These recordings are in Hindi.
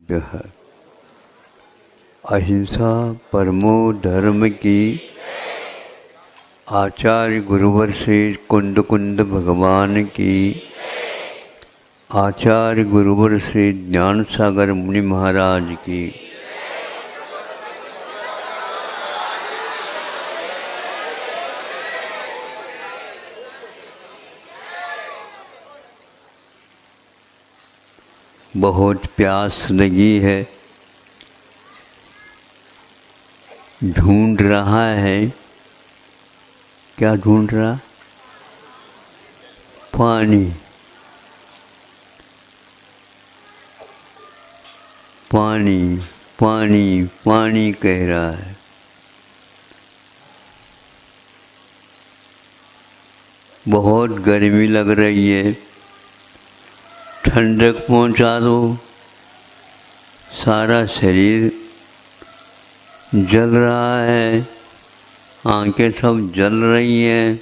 है। अहिंसा परमो धर्म की। आचार्य गुरुवर श्री कुंद कुंद भगवान की। आचार्य गुरुवर श्री ज्ञान सागर मुनि महाराज की। बहुत प्यास लगी है, ढूंढ रहा है। क्या ढूंढ रहा? पानी। पानी पानी पानी कह रहा है। बहुत गर्मी लग रही है, ठंडक पहुंचा दो। सारा शरीर जल रहा है, आंखें सब जल रही हैं।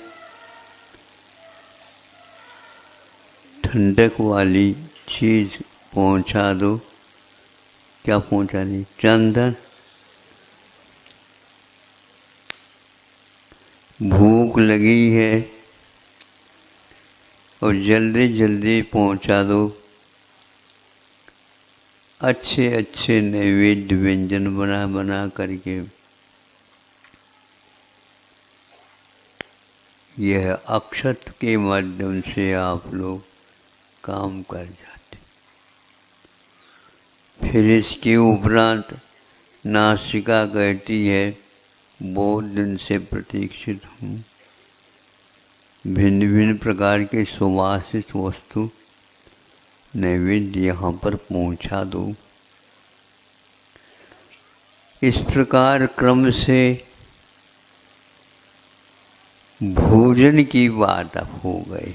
ठंडक वाली चीज़ पहुंचा दो। क्या पहुंचानी? चंदन। भूख लगी है और जल्दी जल्दी पहुंचा दो। अच्छे अच्छे नैवेद्य व्यंजन बना बना करके यह अक्षत के माध्यम से आप लोग काम कर जाते। फिर इसके उपरांत नासिका कहती है, बहुत दिन से प्रतीक्षित हूँ। भिन्न भिन्न प्रकार के सुवासित वस्तु नैवेद्य यहाँ पर पहुँचा दो। इस प्रकार क्रम से भोजन की बात अब हो गई।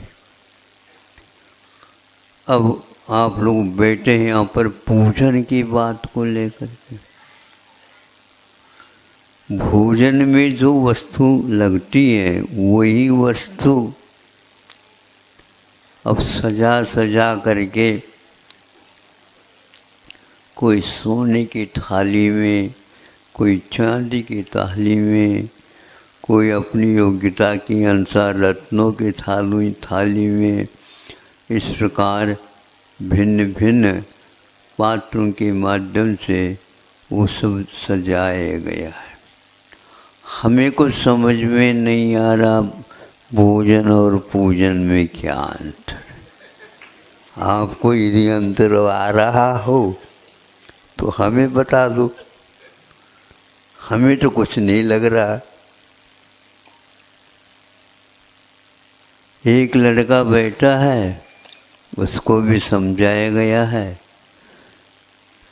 अब आप लोग बैठे हैं यहाँ पर पूजन की बात को लेकर के। भोजन में जो वस्तु लगती है वही वस्तु अब सजा सजा करके कोई सोने की थाली में, कोई चांदी की थाली में, कोई अपनी योग्यता के अनुसार रत्नों की थाली में, इस प्रकार भिन्न भिन्न पात्रों के माध्यम से वो सब सजाया गया है। हमें कुछ समझ में नहीं आ रहा भोजन और पूजन में क्या अंतर है। आपको यदि अंतर आ रहा हो तो हमें बता दो। हमें तो कुछ नहीं लग रहा। एक लड़का बैठा है, उसको भी समझाया गया है।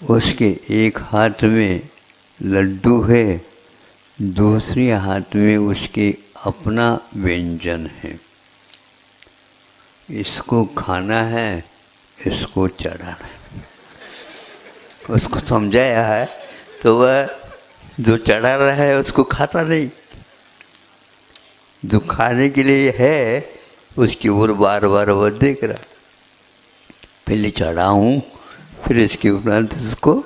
उसके एक हाथ में लड्डू है, दूसरे हाथ में उसके अपना व्यंजन है। इसको खाना है, इसको चढ़ाना है। उसको समझाया है तो वह जो चढ़ा रहा है उसको खाता नहीं, जो खाने के लिए है उसकी ओर बार बार वह देख रहा। पहले चढ़ाऊँ फिर इसके उपरांत उसको।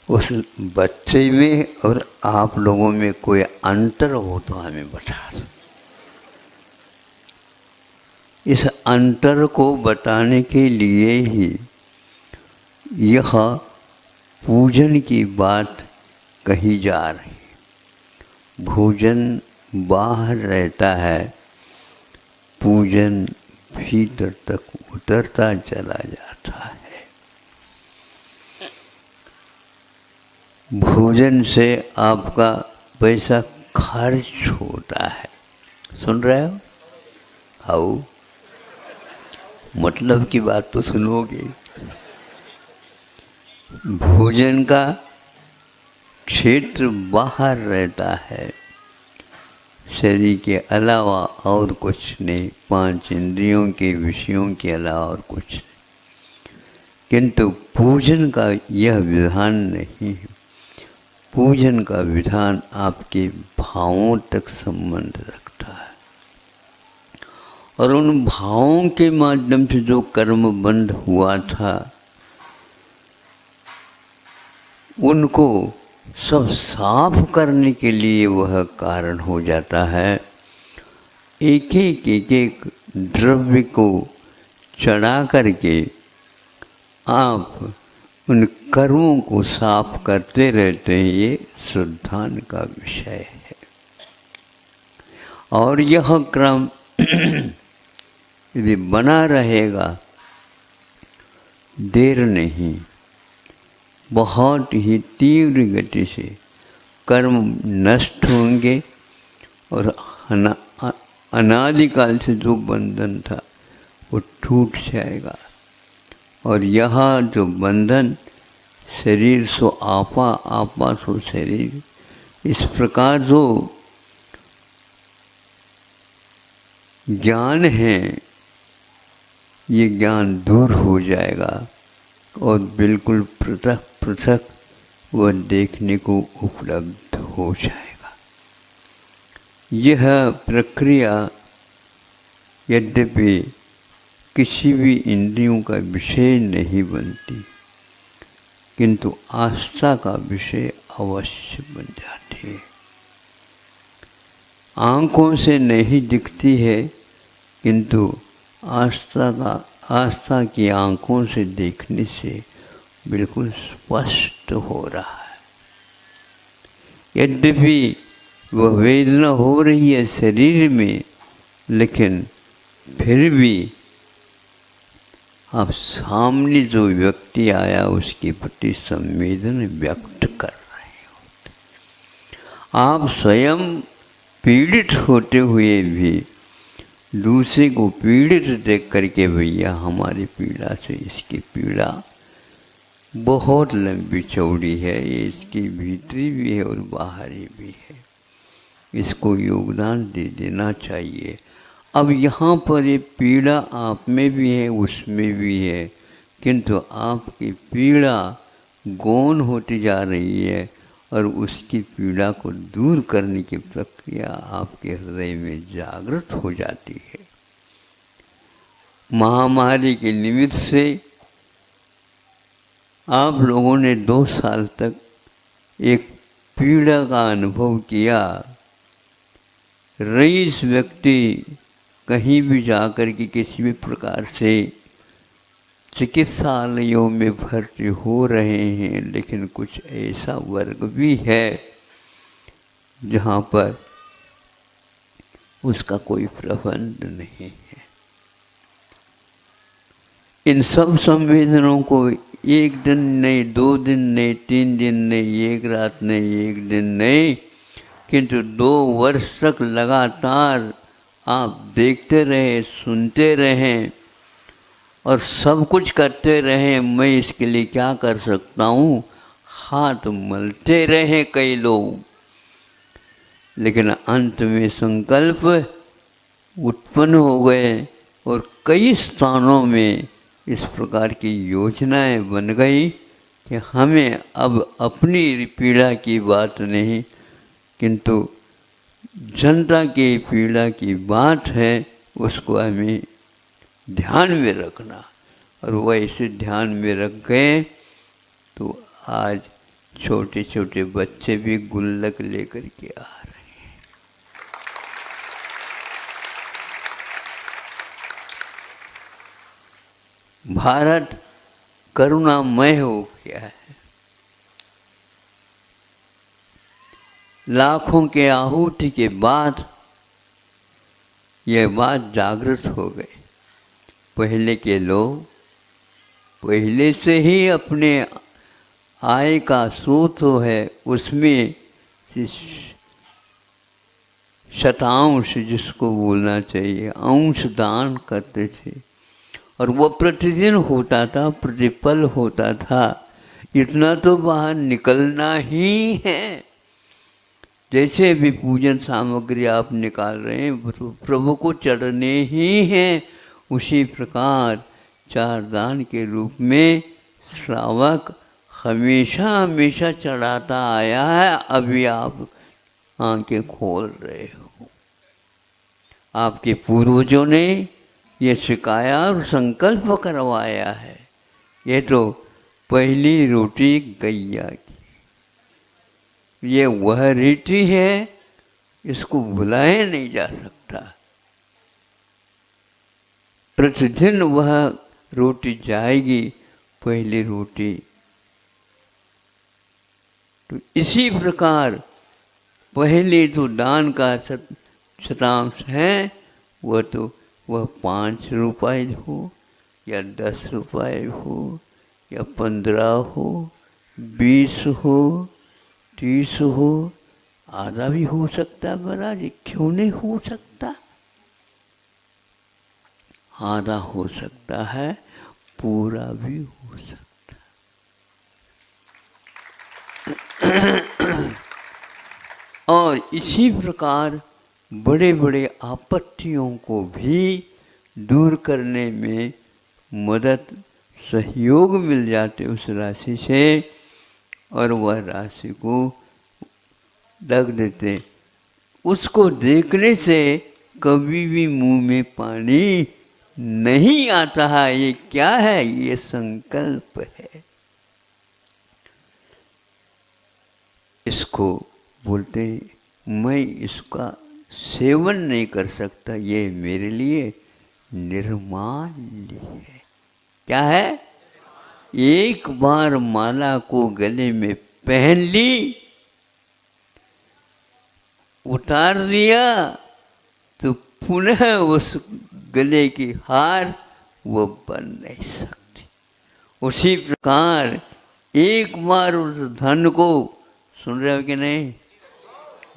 उस बच्चे में और आप लोगों में कोई अंतर हो तो हमें बता दो। इस अंतर को बताने के लिए ही यह पूजन की बात कही जा रही है। भोजन बाहर रहता है, पूजन भीतर तक उतरता चला जाता है। भोजन से आपका पैसा खर्च होता है। सुन रहे हो? आओ, मतलब की बात तो सुनोगे। भोजन का क्षेत्र बाहर रहता है, शरीर के अलावा और कुछ नहीं, 5 इंद्रियों के विषयों के अलावा और कुछ नहीं। किंतु पूजन का यह विधान नहीं है। पूजन का विधान आपके भावों तक संबंध रखता है और उन भावों के माध्यम से जो कर्म बंध हुआ था उनको सब साफ करने के लिए वह कारण हो जाता है। एक एक द्रव्य को चढ़ा करके आप उन कर्मों को साफ करते रहते हैं। ये शुद्धान का विषय है। और यह क्रम यदि बना रहेगा, देर नहीं, बहुत ही तीव्र गति से कर्म नष्ट होंगे और अनादिकाल से जो बंधन था वो टूट जाएगा। और यह जो बंधन शरीर सो आपा, आपा सो शरीर, इस प्रकार जो ज्ञान है, ये ज्ञान दूर हो जाएगा और बिल्कुल पृथक पृथक वह देखने को उपलब्ध हो जाएगा। यह प्रक्रिया यद्यपि किसी भी इंद्रियों का विषय नहीं बनती, किंतु आस्था का विषय अवश्य बन जाती है। आँखों से नहीं दिखती है, किंतु आस्था की आँखों से देखने से बिल्कुल स्पष्ट हो रहा है। यद्यपि वह वेदना हो रही है शरीर में, लेकिन फिर भी आप सामने जो व्यक्ति आया उसके प्रति संवेदना व्यक्त कर रहे होते। आप स्वयं पीड़ित होते हुए भी दूसरे को पीड़ित देख करके, भैया हमारी पीड़ा से इसकी पीड़ा बहुत लंबी चौड़ी है, ये इसकी भीतरी भी है और बाहरी भी है, इसको योगदान दे देना चाहिए। अब यहाँ पर ये पीड़ा आप में भी है, उसमें भी है, किंतु आपकी पीड़ा गौण होती जा रही है और उसकी पीड़ा को दूर करने की प्रक्रिया आपके हृदय में जागृत हो जाती है। महामारी के निमित्त से आप लोगों ने 2 साल तक एक पीड़ा का अनुभव किया। रईस व्यक्ति कहीं भी जाकर के किसी भी प्रकार से चिकित्सालयों में भर्ती हो रहे हैं, लेकिन कुछ ऐसा वर्ग भी है जहाँ पर उसका कोई प्रबंध नहीं है। इन सब संवेदनाओं को एक दिन नहीं, 2 दिन नहीं, 3 दिन नहीं, एक रात नहीं, एक दिन नहीं, किंतु 2 वर्ष तक लगातार आप देखते रहे, सुनते रहें और सब कुछ करते रहें। मैं इसके लिए क्या कर सकता हूँ, हाथ मलते रहे कई लोग, लेकिन अंत में संकल्प उत्पन्न हो गए और कई स्थानों में इस प्रकार की योजनाएं बन गई कि हमें अब अपनी पीड़ा की बात नहीं, किंतु जनता की पीड़ा की बात है, उसको हमें ध्यान में रखना। और वैसे ध्यान में रख गए तो आज छोटे छोटे बच्चे भी गुल्लक लेकर के आ रहे हैं। भारत करुणामय हो गया है। लाखों के आहुति के बाद यह बात जागृत हो गई। पहले के लोग पहले से ही अपने आय का स्रोत है उसमें शतांश, जिसको बोलना चाहिए, अंश दान करते थे और वो प्रतिदिन होता था, प्रतिपल होता था। इतना तो बाहर निकलना ही है। जैसे भी पूजन सामग्री आप निकाल रहे हैं प्रभु को चढ़ने ही हैं, उसी प्रकार 4 दान के रूप में श्रावक हमेशा हमेशा चढ़ाता आया है। अभी आप आंखें खोल रहे हो। आपके पूर्वजों ने ये सिखाया और संकल्प करवाया है। ये तो पहली रोटी गैया की, ये वह रीति है, इसको भुलाया नहीं जा सकता। प्रतिदिन वह रोटी जाएगी, पहली रोटी। तो इसी प्रकार पहले तो दान का शतांश है, वह 5 रुपए हो या 10 रुपए हो या 15 हो, 20 हो, 30 हो, आधा भी हो सकता है महाराज, क्यों नहीं हो सकता? आधा हो सकता है, पूरा भी हो सकता है। और इसी प्रकार बड़े बड़े आपत्तियों को भी दूर करने में मदद, सहयोग मिल जाते उस राशि से, और वह राशि को रख देते। उसको देखने से कभी भी मुंह में पानी नहीं आता है। ये क्या है? ये संकल्प है। इसको बोलते हैं मैं इसका सेवन नहीं कर सकता, ये मेरे लिए निर्माल्य है। क्या है? एक बार माला को गले में पहन ली, उतार दिया, तो पुनः उस गले की हार वो बन नहीं सकती। उसी प्रकार एक बार उस धन को, सुन रहे हो कि नहीं?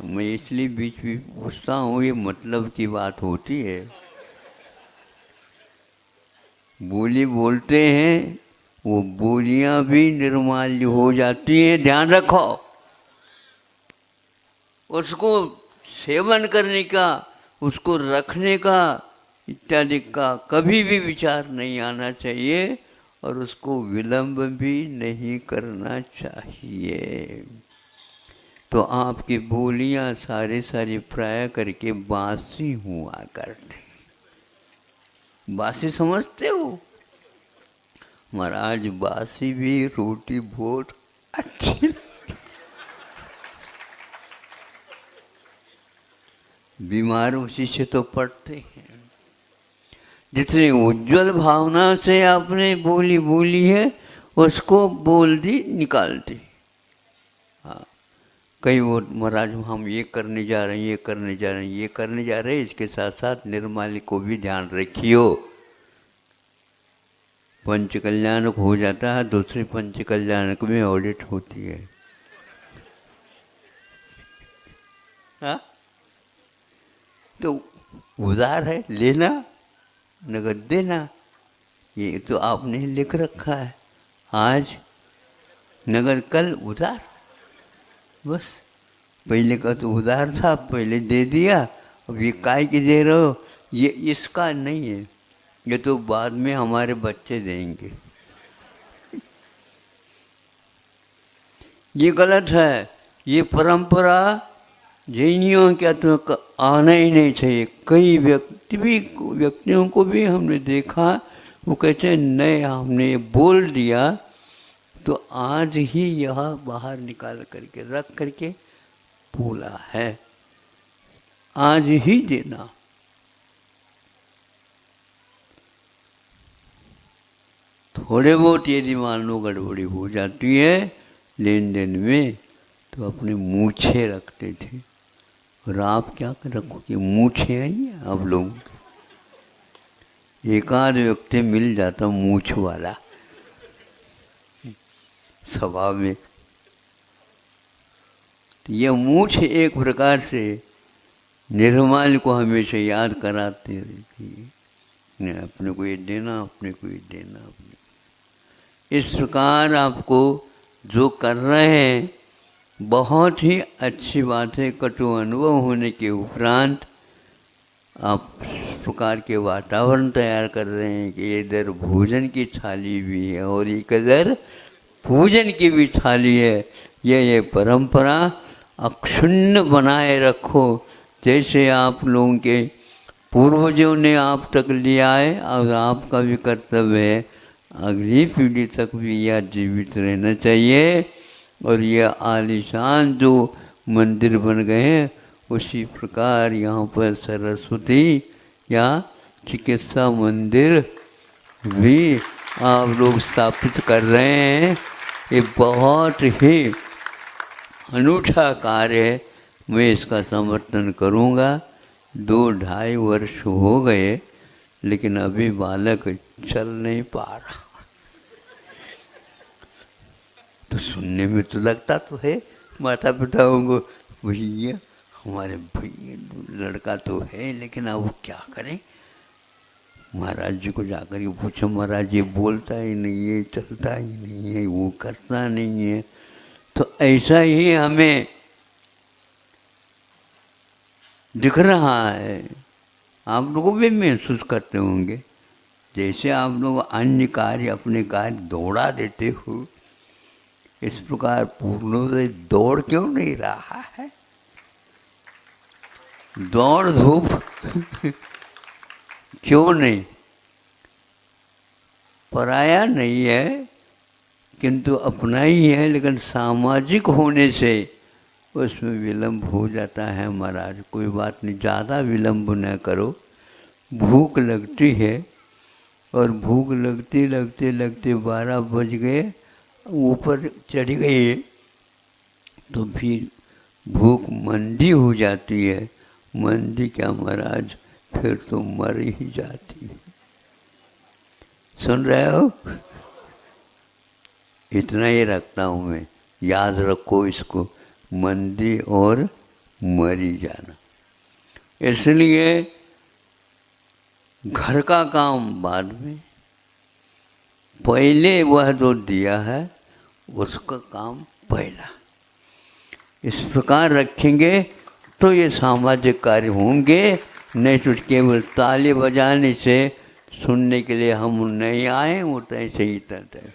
मैं इसलिए बीच बीच पूछता हूँ, ये मतलब की बात होती है। बोली बोलते हैं, वो बोलियां भी निर्माल्य हो जाती हैं, ध्यान रखो। उसको सेवन करने का, उसको रखने का इत्यादि का कभी भी विचार नहीं आना चाहिए, और उसको विलंब भी नहीं करना चाहिए। तो आपकी बोलियां सारी प्राय करके बासी हुआ करते। बासी समझते हो महाराज? बासी भी रोटी बहुत अच्छी लगती। बीमार उसी से तो पड़ते हैं। जितनी उज्जवल भावना से आपने बोली है, उसको बोल दी, निकाल दी। हाँ, कई वो महाराज हम ये करने जा रहे हैं, ये करने जा रहे हैं, ये करने जा रहे हैं, इसके साथ साथ निर्माल्य को भी ध्यान रखियो। पंच कल्याणक हो जाता है, दूसरे पंच कल्याणक में ऑडिट होती है। हाँ, तो उधार है, लेना, नगद देना, ये तो आपने लिख रखा है। आज नगद, कल उधार। बस पहले का तो उधार था, पहले दे दिया, अब ये काय के दे रहे हो? ये इसका नहीं है, ये तो बाद में हमारे बच्चे देंगे। ये गलत है। ये परंपरा जैनियों क्या तो आना ही नहीं चाहिए। कई व्यक्तियों को भी हमने देखा, वो कहते हैं नहीं, हमने ये बोल दिया तो आज ही यह बाहर निकाल करके रख करके बोला है, आज ही देना। थोड़े बहुत यदि मान लो गड़बड़ी हो जाती है लेन देन में, तो अपने मूछे रखते थे। और आप क्या कर रखोगे? मूछे आई है आप लोगों की। एक आध व्यक्ति मिल जाता मूछ वाला स्वभाव में। तो यह मूछ एक प्रकार से निर्माल्य को हमेशा याद कराते हैं, अपने को ये देना, अपने को ये देना, अपने। इस प्रकार आपको जो कर रहे हैं बहुत ही अच्छी बात है। कटु अनुभव होने के उपरांत आप इस प्रकार के वातावरण तैयार कर रहे हैं कि इधर भोजन की थाली भी है और एक इधर पूजन की भी थाली है। ये परंपरा अक्षुण्ण बनाए रखो, जैसे आप लोगों के पूर्वजों ने आप तक लिया है, और आपका भी कर्तव्य है अगली पीढ़ी तक भी यह जीवित रहना चाहिए। और ये आलीशान जो मंदिर बन गए हैं, उसी प्रकार यहाँ पर सरस्वती या चिकित्सा मंदिर भी आप लोग स्थापित कर रहे हैं। ये बहुत ही अनूठा कार्य है, मैं इसका समर्थन करूँगा। 2-2.5 वर्ष हो गए, लेकिन अभी बालक चल नहीं पा रहा। तो सुनने में तो लगता तो है माता पिताओं को, भैया हमारे भैया लड़का तो है, लेकिन अब क्या करें। महाराज जी को जाकर के पूछो, महाराज ये बोलता ही नहीं है, चलता ही नहीं है, वो करता नहीं है। तो ऐसा ही हमें दिख रहा है, आप लोगों भी महसूस करते होंगे। जैसे आप लोग अन्य कार्य अपने कार्य दौड़ा देते हो, इस प्रकार पूर्णोदय दौड़ क्यों नहीं रहा है? दौड़ धूप क्यों नहीं? पराया नहीं है, किंतु अपना ही है, लेकिन सामाजिक होने से उसमें विलम्ब हो जाता है। महाराज कोई बात नहीं, ज़्यादा विलम्ब न करो। भूख लगती है, और भूख लगते लगते लगते 12 बज गए, ऊपर चढ़ गई, तो फिर भूख मंदी हो जाती है। मंदी क्या महाराज, फिर तो मर ही जाती है। सुन रहे हो? इतना ही रखता हूँ मैं, याद रखो इसको, मंदी और मरी जाना। इसलिए घर का काम बाद में, पहले वह जो दिया है उसका काम पहला। इस प्रकार रखेंगे तो ये सामाजिक कार्य होंगे। नहीं तो केवल ताली बजाने से सुनने के लिए हम नहीं आए, वो तो ऐसे ही तय।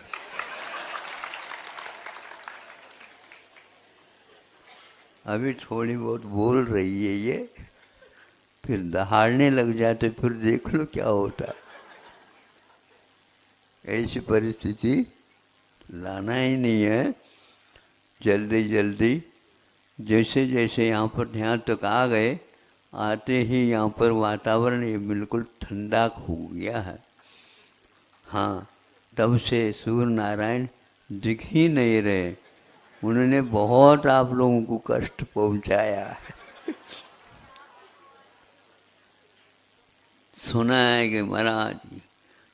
अभी थोड़ी बहुत बोल रही है ये, फिर दहाड़ने लग जाते, फिर देख लो क्या होता है। ऐसी परिस्थिति लाना ही नहीं है। जल्दी जल्दी जैसे जैसे यहाँ पर ध्यान तक आ गए, आते ही यहाँ पर वातावरण ये बिल्कुल ठंडा हो गया है। हाँ, तब से सूर्य नारायण दिख ही नहीं रहे। उन्होंने बहुत आप लोगों को कष्ट पहुँचाया है। सुना है कि महाराज,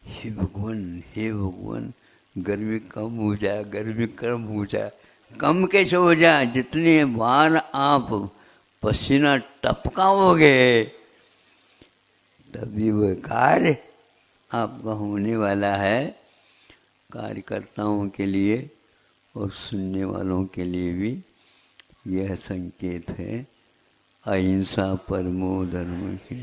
हे भगवान गर्मी कम हो जाए, गर्मी कम हो जाए। कम कैसे हो जाए? जितनी बार आप पसीना टपकाओगे, तभी वह कार्य आपका होने वाला है। कार्यकर्ताओं के लिए और सुनने वालों के लिए भी यह संकेत है, अहिंसा परमो धर्म की।